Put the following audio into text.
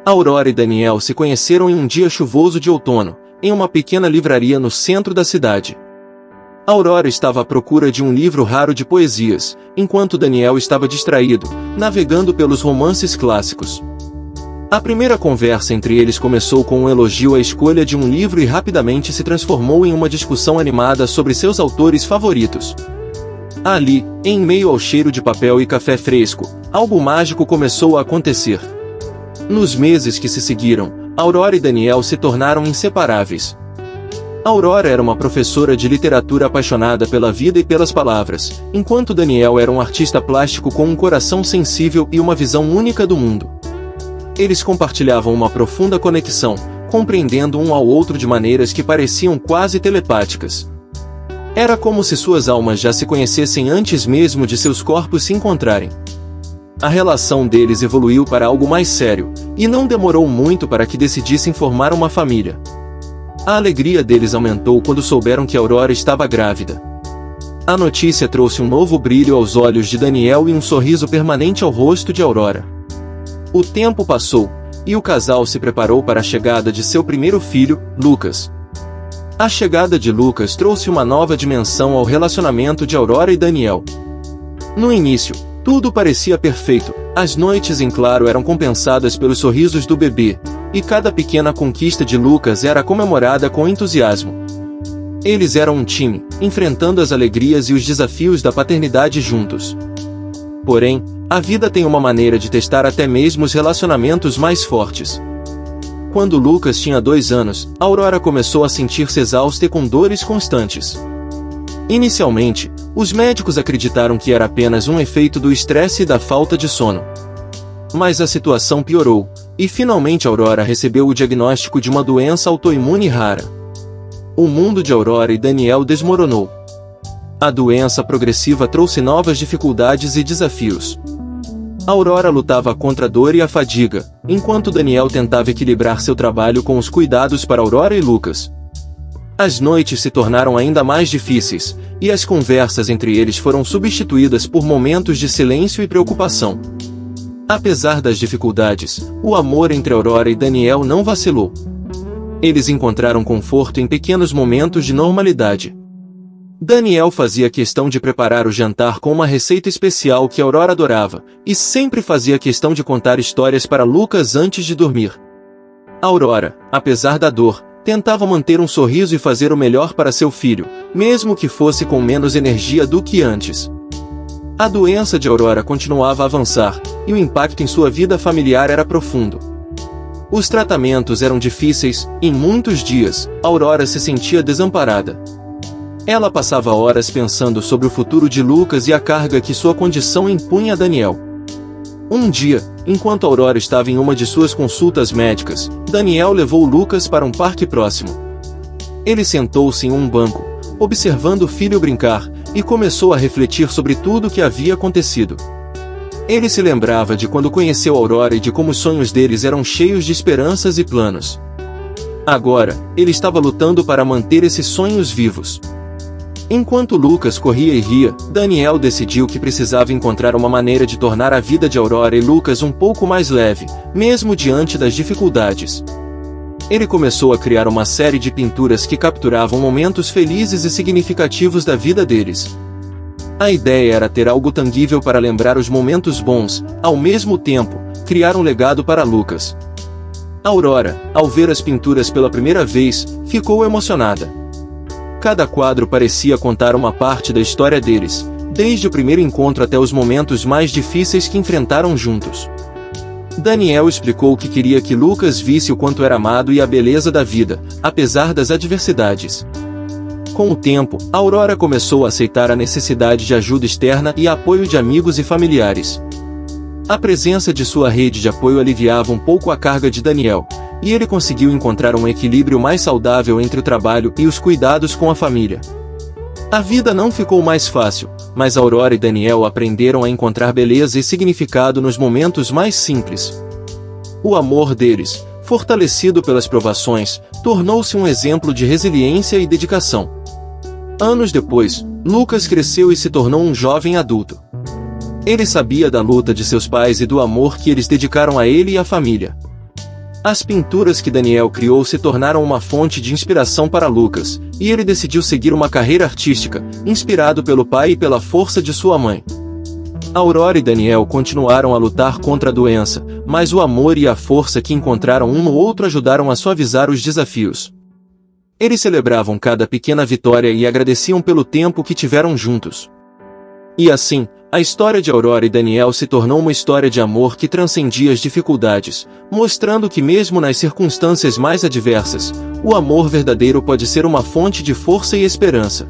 Aurora e Daniel se conheceram em um dia chuvoso de outono, em uma pequena livraria no centro da cidade. Aurora estava à procura de um livro raro de poesias, enquanto Daniel estava distraído, navegando pelos romances clássicos. A primeira conversa entre eles começou com um elogio à escolha de um livro e rapidamente se transformou em uma discussão animada sobre seus autores favoritos. Ali, em meio ao cheiro de papel e café fresco, algo mágico começou a acontecer. Nos meses que se seguiram, Aurora e Daniel se tornaram inseparáveis. Aurora era uma professora de literatura apaixonada pela vida e pelas palavras, enquanto Daniel era um artista plástico com um coração sensível e uma visão única do mundo. Eles compartilhavam uma profunda conexão, compreendendo um ao outro de maneiras que pareciam quase telepáticas. Era como se suas almas já se conhecessem antes mesmo de seus corpos se encontrarem. A relação deles evoluiu para algo mais sério, e não demorou muito para que decidissem formar uma família. A alegria deles aumentou quando souberam que Aurora estava grávida. A notícia trouxe um novo brilho aos olhos de Daniel e um sorriso permanente ao rosto de Aurora. O tempo passou, e o casal se preparou para a chegada de seu primeiro filho, Lucas. A chegada de Lucas trouxe uma nova dimensão ao relacionamento de Aurora e Daniel. No início, tudo parecia perfeito, as noites em claro eram compensadas pelos sorrisos do bebê, e cada pequena conquista de Lucas era comemorada com entusiasmo. Eles eram um time, enfrentando as alegrias e os desafios da paternidade juntos. Porém, a vida tem uma maneira de testar até mesmo os relacionamentos mais fortes. Quando Lucas tinha 2 anos, Aurora começou a sentir-se exausta e com dores constantes. Inicialmente, os médicos acreditaram que era apenas um efeito do estresse e da falta de sono. Mas a situação piorou, e finalmente Aurora recebeu o diagnóstico de uma doença autoimune rara. O mundo de Aurora e Daniel desmoronou. A doença progressiva trouxe novas dificuldades e desafios. Aurora lutava contra a dor e a fadiga, enquanto Daniel tentava equilibrar seu trabalho com os cuidados para Aurora e Lucas. As noites se tornaram ainda mais difíceis, e as conversas entre eles foram substituídas por momentos de silêncio e preocupação. Apesar das dificuldades, o amor entre Aurora e Daniel não vacilou. Eles encontraram conforto em pequenos momentos de normalidade. Daniel fazia questão de preparar o jantar com uma receita especial que Aurora adorava, e sempre fazia questão de contar histórias para Lucas antes de dormir. Aurora, apesar da dor, tentava manter um sorriso e fazer o melhor para seu filho, mesmo que fosse com menos energia do que antes. A doença de Aurora continuava a avançar, e o impacto em sua vida familiar era profundo. Os tratamentos eram difíceis, e em muitos dias, Aurora se sentia desamparada. Ela passava horas pensando sobre o futuro de Lucas e a carga que sua condição impunha a Daniel. Um dia, enquanto Aurora estava em uma de suas consultas médicas, Daniel levou Lucas para um parque próximo. Ele sentou-se em um banco, observando o filho brincar, e começou a refletir sobre tudo o que havia acontecido. Ele se lembrava de quando conheceu Aurora e de como os sonhos deles eram cheios de esperanças e planos. Agora, ele estava lutando para manter esses sonhos vivos. Enquanto Lucas corria e ria, Daniel decidiu que precisava encontrar uma maneira de tornar a vida de Aurora e Lucas um pouco mais leve, mesmo diante das dificuldades. Ele começou a criar uma série de pinturas que capturavam momentos felizes e significativos da vida deles. A ideia era ter algo tangível para lembrar os momentos bons, ao mesmo tempo, criar um legado para Lucas. Aurora, ao ver as pinturas pela primeira vez, ficou emocionada. Cada quadro parecia contar uma parte da história deles, desde o primeiro encontro até os momentos mais difíceis que enfrentaram juntos. Daniel explicou que queria que Lucas visse o quanto era amado e a beleza da vida, apesar das adversidades. Com o tempo, Aurora começou a aceitar a necessidade de ajuda externa e apoio de amigos e familiares. A presença de sua rede de apoio aliviava um pouco a carga de Daniel, e ele conseguiu encontrar um equilíbrio mais saudável entre o trabalho e os cuidados com a família. A vida não ficou mais fácil, mas Aurora e Daniel aprenderam a encontrar beleza e significado nos momentos mais simples. O amor deles, fortalecido pelas provações, tornou-se um exemplo de resiliência e dedicação. Anos depois, Lucas cresceu e se tornou um jovem adulto. Ele sabia da luta de seus pais e do amor que eles dedicaram a ele e à família. As pinturas que Daniel criou se tornaram uma fonte de inspiração para Lucas, e ele decidiu seguir uma carreira artística, inspirado pelo pai e pela força de sua mãe. Aurora e Daniel continuaram a lutar contra a doença, mas o amor e a força que encontraram um no outro ajudaram a suavizar os desafios. Eles celebravam cada pequena vitória e agradeciam pelo tempo que tiveram juntos. E assim, a história de Aurora e Daniel se tornou uma história de amor que transcendia as dificuldades, mostrando que mesmo nas circunstâncias mais adversas, o amor verdadeiro pode ser uma fonte de força e esperança.